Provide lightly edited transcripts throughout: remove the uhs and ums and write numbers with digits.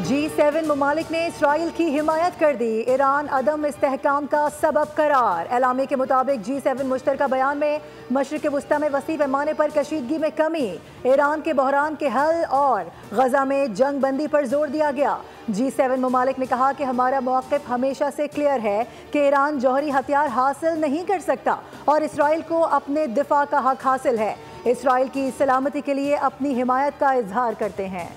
G7 ममालिक ने Israel की हिमायत कर दी। ईरान अदम इस्तेहकाम का सबब करार। एलामी के मुताबिक G7 मुश्तरका बयान में मशरिक़ वस्ता में वसी पैमाने पर कशीदगी में कमी, ईरान के बहरान के हल और गजा में जंग बंदी पर जोर दिया गया। G7 ममालिक ने कहा कि हमारा मौक़िफ़ हमेशा से क्लियर है कि ईरान जौहरी हथियार हासिल नहीं कर सकता और इसराइल को अपने दिफा का हक हासिल है। इसराइल की सलामती के लिए अपनी हिमायत का इजहार करते हैं।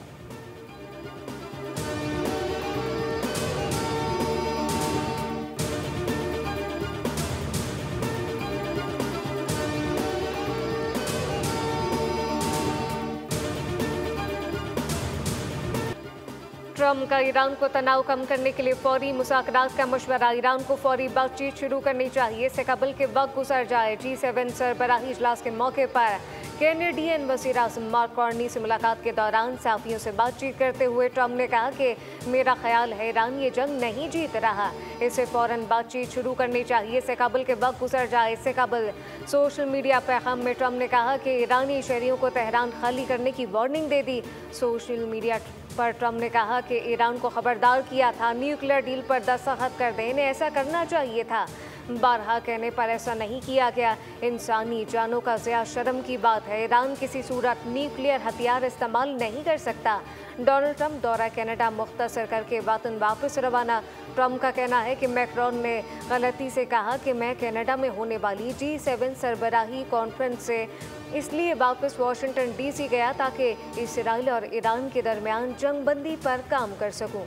ट्रम्प का ईरान को तनाव कम करने के लिए फौरी मुज़ाकरात का मशवरा। ईरान को फौरी बातचीत शुरू करनी चाहिए, इससे कबल के वक्त गुजर जाए। G7 सरबराही इजलास के मौके पर कैनेडियन वज़ीर आज़म मार्क कार्नी से मुलाकात के दौरान सहाफ़ियों से बातचीत करते हुए ट्रम्प ने कहा कि मेरा ख्याल है ईरान ये जंग नहीं जीत रहा, इसे फ़ौरन बातचीत शुरू करनी चाहिए, इससे कबल के वक्त गुजर जाए। इससे कबल सोशल मीडिया पैगाम में ट्रम्प ने कहा कि ईरानी शहरियों को तेहरान खाली करने की वार्निंग दे दी। सोशल मीडिया पर ट्रम्प ने कहा कि ईरान को खबरदार किया था, न्यूक्लियर डील पर दस्तखत कर दें, इन्हें ऐसा करना चाहिए था, बारहा कहने पर ऐसा नहीं किया गया। इंसानी जानों का ज़िया शर्म की बात है, ईरान किसी सूरत न्यूक्लियर हथियार इस्तेमाल नहीं कर सकता। डोनाल्ड ट्रम्प दौरा कनाडा मुख्तसर करके वतन वापस रवाना। ट्रम्प का कहना है कि मैक्रोन ने गलती से कहा कि मैं कनाडा में होने वाली G7 सरबराही कॉन्फ्रेंस से इसलिए वापस वाशिंगटन DC गया ताकि इसराइल और ईरान के दरमियान जंग बंदी पर काम कर सकूं।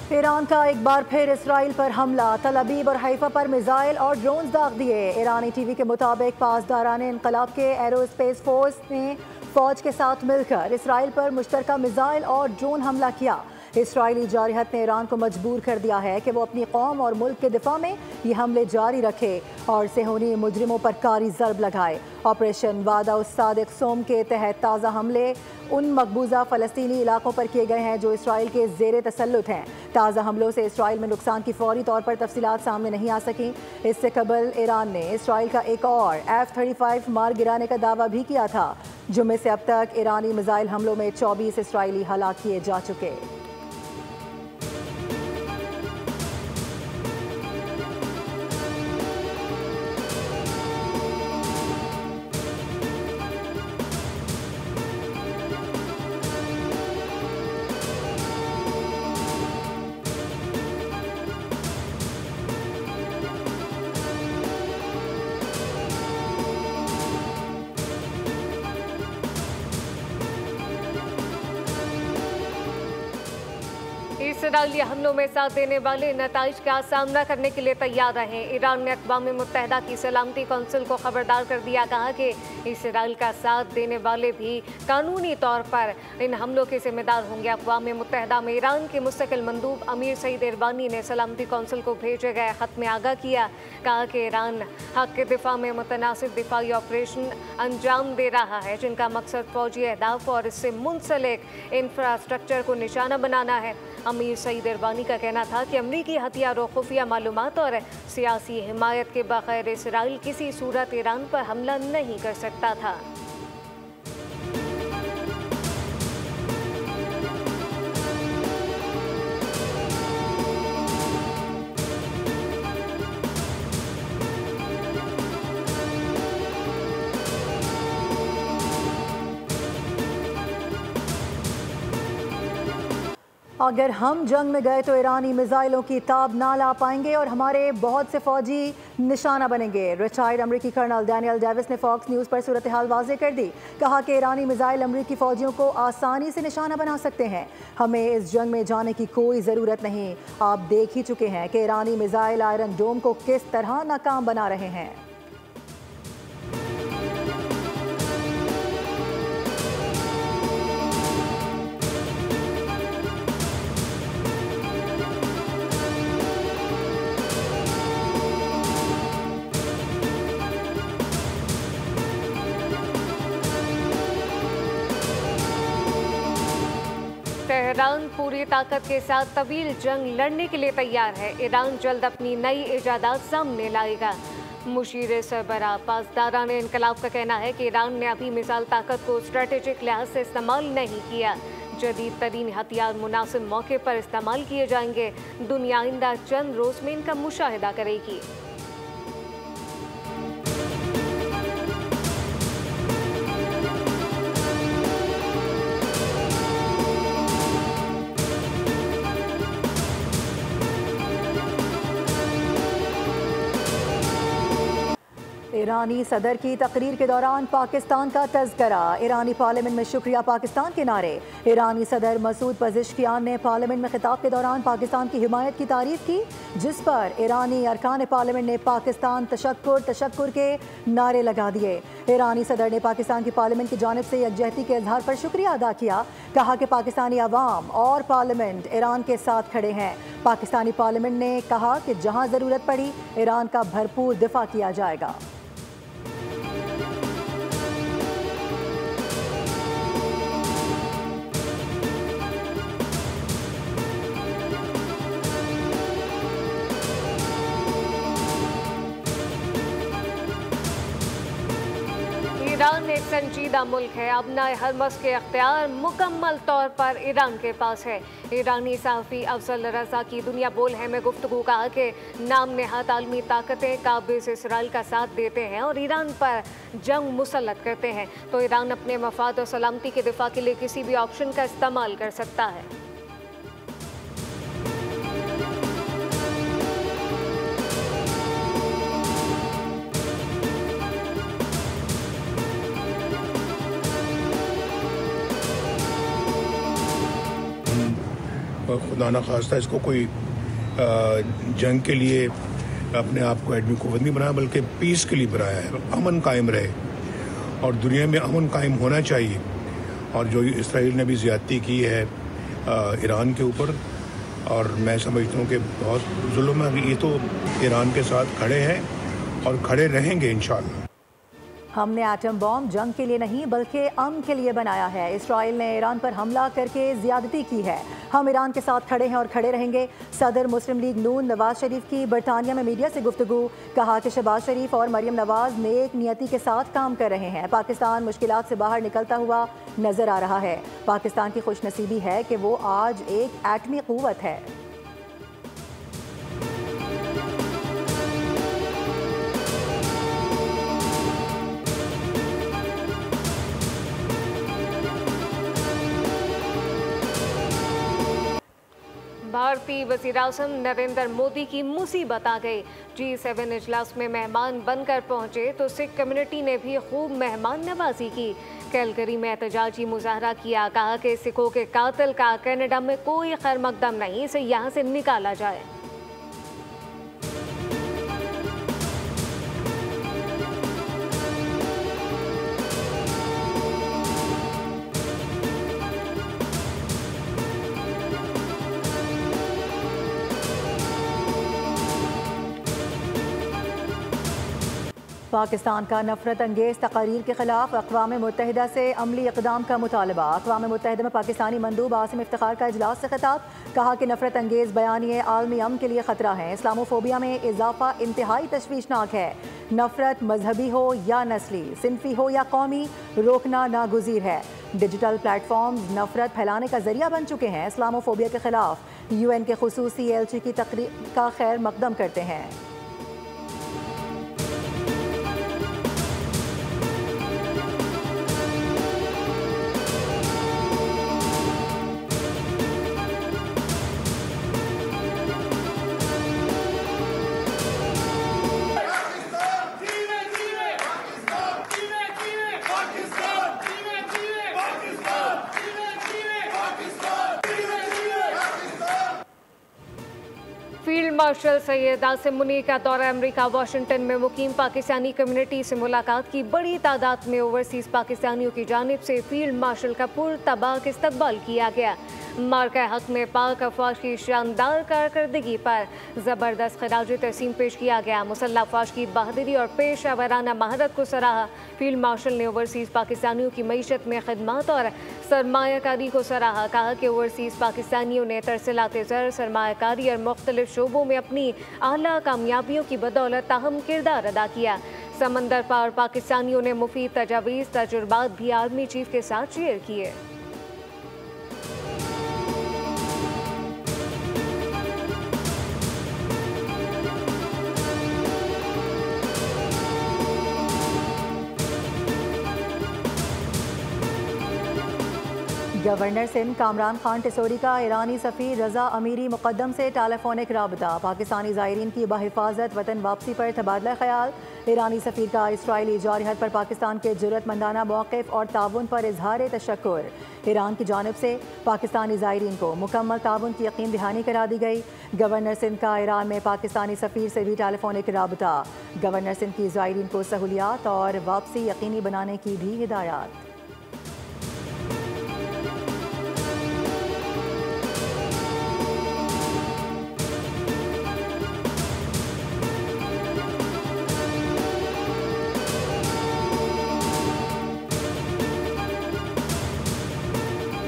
ईरान का एक बार फिर इसराइल पर हमला, तल अबीब और हैफा पर मिसाइल और ड्रोन्स दाग दिए। ईरानी टीवी के मुताबिक पासदारान इनकलाब के एरोस्पेस फोर्स ने फौज के साथ मिलकर इसराइल पर मुश्तरका मिसाइल और ड्रोन हमला किया। इसराइली जारहत ने ईरान को मजबूर कर दिया है कि वो अपनी कौम और मुल्क के दिफा में ये हमले जारी रखे और सेहूनी मुजरिमों पर कारी ज़रब लगाए। ऑपरेशन वादा उस सादिक सोम के तहत ताज़ा हमले उन मकबूजा फ़लस्तीनी इलाकों पर किए गए हैं जो इसराइल के ज़ेरे तसल्लुत हैं। ताज़ा हमलों से इसराइल में नुकसान की फौरी तौर पर तफसीलात सामने नहीं आ सकी। इससे कबल ईरान ने इसराइल का एक और F-35 मार गिराने का दावा भी किया था। जुम्मे से अब तक ईरानी मिसाइल हमलों में 24 इसराइली हलाक किए जा चुके। इसराइली हमलों में साथ देने वाले नताइज का सामना करने के लिए तैयार रहें। ईरान ने अक़वाम मुत्तहिदा की सलामती कौंसिल को खबरदार कर दिया, कहा कि इसराइल का साथ देने वाले भी कानूनी तौर पर इन हमलों के जिम्मेदार होंगे। अक़वाम मुत्तहिदा में ईरान के मुस्तकिल मंदूब अमीर सईद इरवानी ने सलामती कौंसिल को भेजे गए ख़त में आगाह किया, कहा कि ईरान हक़ के दिफा में मुतनासिब दिफाई ऑपरेशन अंजाम दे रहा है जिनका मकसद फ़ौजी अहदाफ और इससे मुंसलिक इंफ्रास्ट्रक्चर को निशाना बनाना है। अमीर सईद इरवानी का कहना था कि अमरीकी हथियारों, खुफिया मालूमात और सियासी हिमायत के बगैर इसराइल किसी सूरत ईरान पर हमला नहीं कर सकता था। अगर हम जंग में गए तो ईरानी मिसाइलों की ताब ना ला पाएंगे और हमारे बहुत से फौजी निशाना बनेंगे। रिटायर्ड अमरीकी कर्नल डैनियल डेविस ने फॉक्स न्यूज़ पर सूरत हाल वाज़े कर दी। कहा कि ईरानी मिसाइल अमरीकी फौजियों को आसानी से निशाना बना सकते हैं। हमें इस जंग में जाने की कोई ज़रूरत नहीं। आप देख ही चुके हैं कि ईरानी मिसाइल आयरन डोम को किस तरह नाकाम बना रहे हैं। ईरान पूरी ताकत के साथ तवील जंग लड़ने के लिए तैयार है। ईरान जल्द अपनी नई इजादात सामने लाएगा। मुशीर सरबराह पासदारान इनकलाब का कहना है कि ईरान ने अभी मिसाइल ताकत को स्ट्रेटेजिक लिहाज से इस्तेमाल नहीं किया। जदीद तरीन हथियार मुनासिब मौके पर इस्तेमाल किए जाएंगे। दुनिया आइंदा चंद रोज में इनका मुशाहिदा करेगी। ईरानी सदर की तकरीर के दौरान पाकिस्तान का तज़किरा। ईरानी पार्लियामेंट में शुक्रिया पाकिस्तान के नारे। ईरानी सदर मसूद पज़ेश्कियान ने पार्लियामेंट में खिताब के दौरान पाकिस्तान की हिमायत की तारीफ की, जिस पर ईरानी अरकान पार्लियामेंट ने पाकिस्तान तशक्कुर तशक्कुर के नारे लगा दिए। ईरानी सदर ने पाकिस्तान की पार्लियामेंट की जानिब से यकजहती के इजहार पर शुक्रिया अदा किया। कहा कि पाकिस्तानी अवाम और पार्लियामेंट ईरान के साथ खड़े हैं। पाकिस्तानी पार्लियामेंट ने कहा कि जहाँ ज़रूरत पड़ी ईरान का भरपूर दिफा किया जाएगा। ईरान एक संजीदा मुल्क है। अपना हरमस के अख्तियार मुकम्मल तौर पर ईरान के पास है। ईरानी सहाफ़ी अफजल रज़ा की दुनिया बोल है में गुफ्तगू कहा कि नाम नहाद आलमी ताकतें काबिज़ इसराइल का साथ देते हैं और ईरान पर जंग मुसल्लत करते हैं, तो ईरान अपने मफाद और सलामती के दिफा के लिए किसी भी ऑप्शन का इस्तेमाल कर सकता है। खुदा न खास्ता इसको कोई जंग के लिए अपने आप को एडमी कुव्वत नहीं बनाया, बल्कि पीस के लिए बनाया है। अमन कायम रहे और दुनिया में अमन कायम होना चाहिए। और जो इसराइल ने भी ज़्यादती की है ईरान के ऊपर, और मैं समझता हूँ कि बहुत जुल्म है, ये तो ईरान के साथ खड़े हैं और खड़े रहेंगे इंशाअल्लाह। हमने एटम बॉम्ब जंग के लिए नहीं बल्कि अमन के लिए बनाया है। इसराइल ने ईरान पर हमला करके ज्यादती की है। हम ईरान के साथ खड़े हैं और खड़े रहेंगे। सदर मुस्लिम लीग नून नवाज शरीफ की बरतानिया में मीडिया से गुफ्तगू। कहा कि शहबाज शरीफ और मरियम नवाज नेक नियति के साथ काम कर रहे हैं। पाकिस्तान मुश्किलात से बाहर निकलता हुआ नजर आ रहा है। पाकिस्तान की खुशनसीबी है कि वो आज एक एटमी कुव्वत है। भारतीय वज़ीर-ए-आज़म नरेंद्र मोदी की मुसीबत आ गई। G7 इजलास में मेहमान बनकर पहुंचे तो सिख कम्युनिटी ने भी खूब मेहमान नवाजी की। कैलगरी में एहतजाजी मुजाहरा किया। कहा कि सिखों के कातिल का कनाडा में कोई खैर मकदम नहीं, इसे यहाँ से निकाला जाए। पाकिस्तान का नफरत अंगेज़ तकारीर के खिलाफ अक़वाम मुत्तहिदा से अमली इक़दाम का मुतालबा। अक़वाम मुत्तहिदा में पाकिस्तानी मंदूब आसिम इफ्तिखार का इजलास से खिताब। कहा कि नफरत अंगेज़ बयानिए आलमी अमन के लिए ख़तरा है। इस्लामोफोबिया में इजाफा इंतहाई तशवीशनाक है। नफरत मजहबी हो या नस्ली, सिनफी हो या कौमी, रोकना नागुज़ीर है। डिजिटल प्लेटफॉर्म्स नफरत फैलाने का जरिया बन चुके हैं। इस्लामोफोबिया के खिलाफ UN के खुसूसी LC की तकरीर का खैर मकदम करते हैं। फील्ड मार्शल सैयद आसिम मुनीर का दौरा अमेरिका वाशिंगटन में मुकीम पाकिस्तानी कम्युनिटी से मुलाकात की। बड़ी तादाद में ओवरसीज पाकिस्तानियों की जानिब से फील्ड मार्शल का पुरतबाक इस्तकबाल किया गया। मार्का हक में पाक अफवाज की शानदार कारकर्दगी पर ज़बरदस्त खराज तहसीन पेश किया गया। मुसल्लह अफवाज की बहादुरी और पेशा वराना महारत को सराहा। फील्ड मार्शल ने ओवरसीज़ पाकिस्तानियों की मईशत में खदमात और सरमायाकारी को सराहा। कहा कि ओवरसीज़ पाकिस्तानियों ने तरसलात ज़र, सरमायाकारी और मुख्तलिफ शोबों में अपनी आला कामयाबियों की बदौलत अहम किरदार अदा किया। समंदर पार पाकिस्तानियों ने मुफीद तजावीज़ तजुर्बात भी आर्मी चीफ के साथ शेयर किए। गवर्नर सिंध कामरान खान टिसोरी का ईरानी सफ़ीर रजा अमीरी मुकद्दम से टेलीफोनिक राबता। पाकिस्तानी ज़ायरीन की बहिफाजत वतन वापसी पर तबादला ख्याल। ईरानी सफ़ीर का इसराइली जारहत पर पाकिस्तान के जुर्रतमंदाना मौक़िफ़ और ताउन पर इजहार तशक्कुर। ईरान की जानिब से पाकिस्तानी ज़ायरीन को मुकम्मल ताउन की यकीन दहानी करा दी गई। गवर्नर सिंध का ईरान में पाकिस्तानी सफ़ीर से भी टेलीफोनिक राबता। गवर्नर सिंध की ज़ायरीन को सहूलियात और वापसी यकीनी बनाने की भी हिदायत।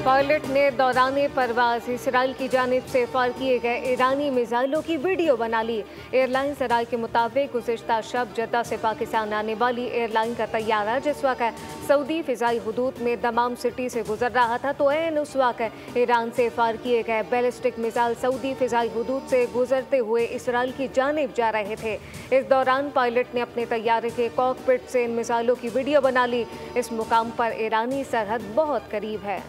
पायलट ने दौरान परवाज इसराइल की जानिब से फायर किए गए ईरानी मिसाइलों की वीडियो बना ली। एयरलाइन सराय के मुताबिक गुज़िश्ता शब जद्दा से पाकिस्तान आने वाली एयरलाइन का तैयारा जिस वक्त सऊदी फ़िज़ाई हुदूद में दमाम सिटी से गुजर रहा था तो ऐन उस वक्त ईरान से फायर किए गए बैलिस्टिक मिसाइल सऊदी फ़िज़ाई हुदूद से गुजरते हुए इसराइल की जानिब जा रहे थे। इस दौरान पायलट ने अपने तैयारे के कॉकपिट से इन मिसाइलों की वीडियो बना ली। इस मुकाम पर ईरानी सरहद बहुत करीब है।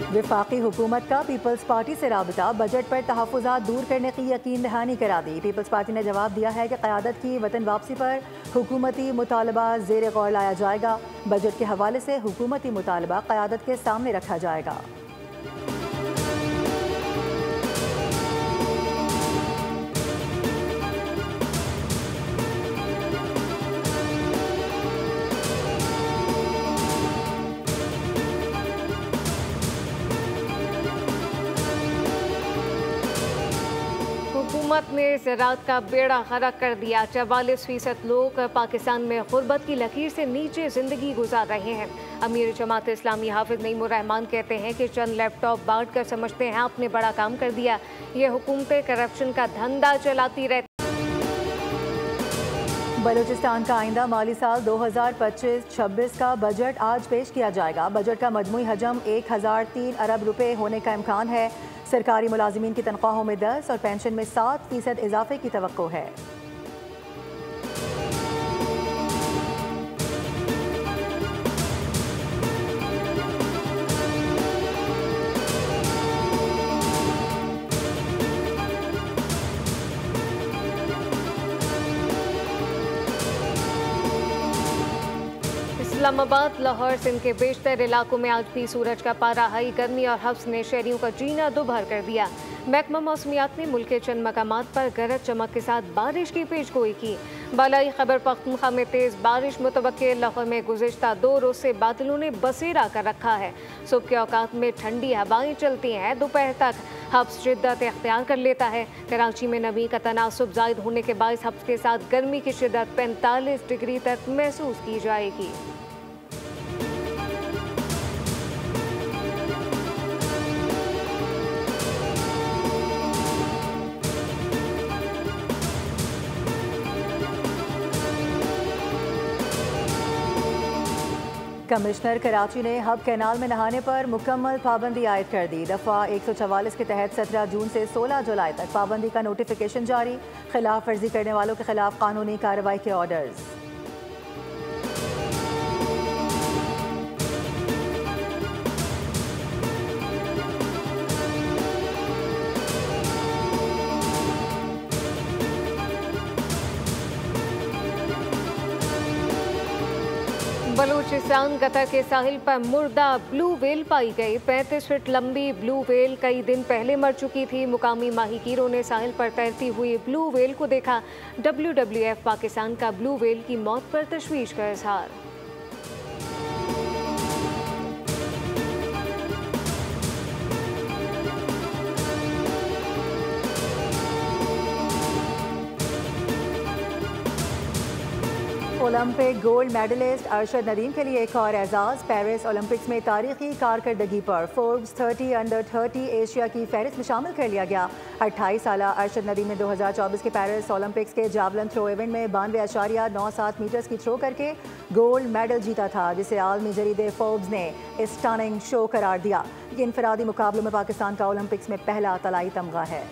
वफाकी हुकूमत का पीपल्स पार्टी से राबता। बजट पर तहफ़्फ़ुज़ात दूर करने की यकीन दहानी करा दी। पीपल्स पार्टी ने जवाब दिया है कि क़यादत की वतन वापसी पर हुकूमती मुतालबा ज़ेर गौर लाया जाएगा। बजट के हवाले से हुकूमती मुतालबा क़यादत के सामने रखा जाएगा। हुकूमत ने ज़राअत का बेड़ा गर्क कर दिया। 44% लोग पाकिस्तान में गुर्बत की लकीर से नीचे ज़िंदगी गुजार रहे हैं। अमीर जमात इस्लामी हाफिज नईमुर रहमान कहते हैं कि चंद लैपटॉप बांट कर समझते हैं आपने बड़ा काम कर दिया। ये हुकूमतें करप्शन का धंधा चलाती रहती। बलूचिस्तान का आइंदा माली साल 2025-26 का बजट आज पेश किया जाएगा। बजट का मजमूई हजम 1003 अरब रुपए होने का इम्कान है। सरकारी मुलाजिमीन की तनख्वाहों में 10 और पेंशन में 7% इजाफे की तवक्को है। इस्लामाबाद, लाहौर, सिंध के बेशतर इलाकों में आज भी सूरज का पारा हाई। गर्मी और हफ्स ने शहरियों का जीना दुभर कर दिया। महकमा मौसमियात ने मुल्क के चंद मकामात पर गरज चमक के साथ बारिश की पेशगोई की। बालाई खैबर पख्तूनख्वा में तेज़ बारिश मुतवक्के। लाहौर में गुज़िश्ता 2 रोज़ से बादलों ने बसेरा कर रखा है। सुबह के औकात में ठंडी हवाएं चलती हैं। दोपहर तक हफ्स शिद्दत इख्तियार कर लेता है। कराची में नमी का तनासुब ज़ायद होने के बायस हफ्स के साथ गर्मी की शिद्दत 45 डिग्री तक महसूस की जाएगी। कमिश्नर कराची ने हब कैनाल में नहाने पर मुकम्मल पाबंदी आयद कर दी। दफ़ा 144 के तहत 17 जून से 16 जुलाई तक पाबंदी का नोटिफिकेशन जारी। खिलाफ वर्जी करने वालों के खिलाफ कानूनी कार्रवाई के ऑर्डर्स। बलूचिस्तान कतर के साहिल पर मुर्दा ब्लू व्हेल पाई गई। 35 फीट लंबी ब्लू व्हेल कई दिन पहले मर चुकी थी। मुकामी माहिकीरों ने साहिल पर तैरती हुई ब्लू व्हेल को देखा। WWF पाकिस्तान का ब्लू व्हेल की मौत पर तशवीश का इजहार। Olympic gold medallist Arshad Nadeem के लिए एक और एजाज। पेरिस ओलंपिक्स में तारीखी कारकर्दगी पर फोर्ब्स 30 अंडर 30 एशिया की फहरिस्त में शामिल कर लिया गया। 28 साल अरशद नदीम ने 2024 के पेरिस ओलंपिक्स के जावलिन थ्रो इवेंट में 92.97 मीटर्स की थ्रो करके गोल्ड मेडल जीता था, जिसे आलमी जरीदे फोर्ब्स ने स्टनिंग शो करार दिया। ये इनफरादी मुकाबलों में पाकिस्तान का ओलंपिक्स में पहला तलाई तमगा है।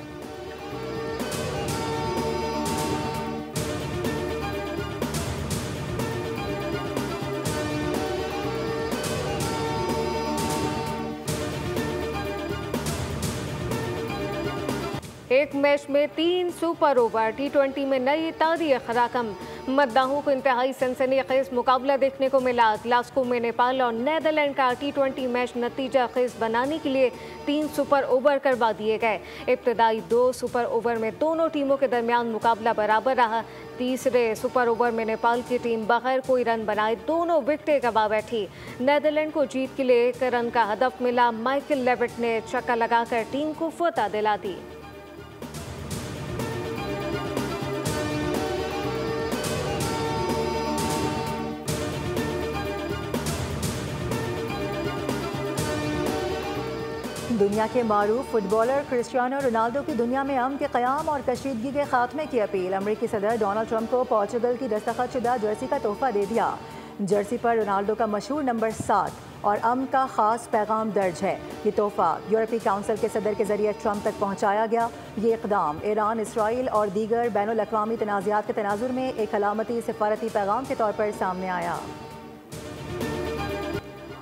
एक मैच में 3 सुपर ओवर। T20 में नई तारीख रकम। मद्दाहों को इंतहाई सनसनीखेज मुकाबला देखने को मिला। ग्लासगो में नेपाल और नीदरलैंड का T20 मैच नतीजा खेज बनाने के लिए 3 सुपर ओवर करवा दिए गए। इब्तदाई 2 सुपर ओवर में दोनों टीमों के दरमियान मुकाबला बराबर रहा। तीसरे सुपर ओवर में नेपाल की टीम बगैर कोई रन बनाए दोनों विकेटें गंवा बैठी। नीदरलैंड को जीत के लिए 1 रन का हदफ मिला। माइकल लेविट ने छक्का लगाकर टीम को फतह दिला दी। दुनिया के मारूफ फुटबॉलर क्रिस्टियानो रोनाल्डो की दुनिया में अमन के क़याम और कशीदगी के खात्मे की अपील। अमरीकी सदर डोनाल्ड ट्रंप को पोर्चुगल की दस्तखतशुदा जर्सी का तोहफा दे दिया। जर्सी पर रोनाल्डो का मशहूर नंबर 7 और अमन का खास पैगाम दर्ज है। ये तोहफा यूरोपीय काउंसिल के सदर के जरिए ट्रंप तक पहुँचाया गया। ये इकदाम ईरान, इसराइल और दीगर बैनुल-अक़वामी तनाज़ात के तनाजुर में एक अलामती सफारती पैगाम के तौर पर सामने आया।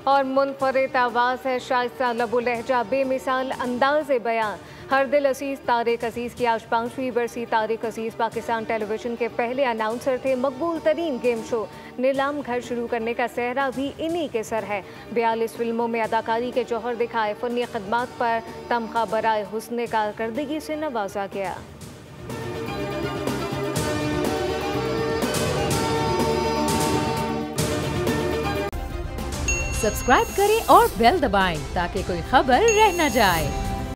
और मुनफरिद आवाज़ है, शाइस्ता लबो लहजा, बेमिसाल अंदाज़ बयां। हर दिल अजीज़ तारिक अजीज़ की आज 5वीं बरसी। तारिक अजीज़ पाकिस्तान टेलीविज़न के पहले अनाउंसर थे। मकबूल तरीन गेम शो नीलाम घर शुरू करने का सेहरा भी इन्हीं के सर है। 42 फिल्मों में अदाकारी के जौहर दिखाए। फ़नी खदमात पर तमखा बराए हुस्न कारकर्दगी से नवाजा गया। सब्सक्राइब करें और बेल दबाएं ताकि कोई खबर रह न जाए।